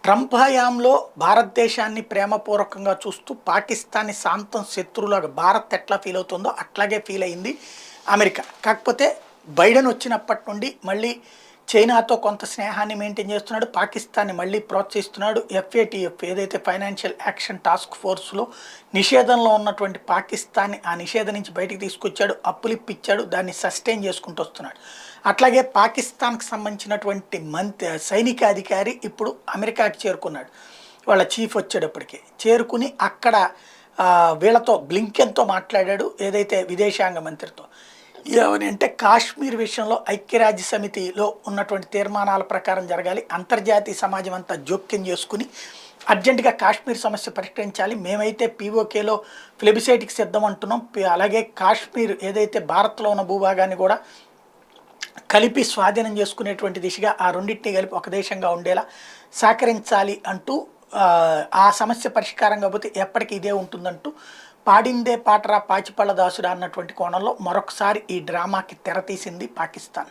Trump హయాంలో భారతదేశాన్ని ప్రేమపూర్వకంగా చూస్తూ పాకిస్తాన్ని శాంతం శత్రువులాగా భారత్ ఎట్లా ఫీల్ అవుతుందో అట్లాగే ఫీల్ అయింది అమెరికా. కాకపోతే బైడెన్ వచ్చినప్పటి నుండి మళ్ళీ చైనాతో కొంత స్నేహాన్ని మెయింటైన్ చేస్తున్నాడు, పాకిస్తాన్ని మళ్ళీ ప్రోత్సహిస్తున్నాడు. ఎఫ్ఏటిఎఫ్ ఏదైతే ఫైనాన్షియల్ యాక్షన్ టాస్క్ ఫోర్స్లో నిషేధంలో ఉన్నటువంటి పాకిస్తాన్ని ఆ నిషేధం నుంచి బయటికి తీసుకొచ్చాడు, అప్పులు ఇప్పించాడు, దాన్ని సస్టైన్ చేసుకుంటూ వస్తున్నాడు. అట్లాగే పాకిస్తాన్కి సంబంధించినటువంటి సైనిక అధికారి ఇప్పుడు అమెరికాకి చేరుకున్నాడు. వాళ్ళ చీఫ్ వచ్చేటప్పటికి చేరుకుని అక్కడ వీళ్ళతో బ్లింకెన్తో మాట్లాడాడు, ఏదైతే విదేశాంగ మంత్రితో. ఏమని అంటే కాశ్మీర్ విషయంలో ఐక్యరాజ్య సమితిలో ఉన్నటువంటి తీర్మానాల ప్రకారం జరగాలి, అంతర్జాతీయ సమాజం అంతా జోక్యం చేసుకుని అర్జెంటుగా కాశ్మీర్ సమస్య పరిష్కరించాలి. మేమైతే పీఓకేలో ప్లెబిసైట్కి సిద్ధం అంటున్నాం, అలాగే కాశ్మీర్ ఏదైతే భారత్లో ఉన్న భూభాగాన్ని కూడా కలిపి స్వాధీనం చేసుకునేటువంటి దిశగా ఆ రెండింటినీ కలిపి ఒక దేశంగా ఉండేలా సహకరించాలి అంటూ ఆ సమస్య పరిష్కారం కాకపోతే ఎప్పటికీ ఇదే ఉంటుందంటూ పాడిందే పాటరా పాచిపళ్ళ దాసుడా అన్నటువంటి కోణంలో మరొకసారి ఈ డ్రామాకి తెరతీసింది పాకిస్తాన్.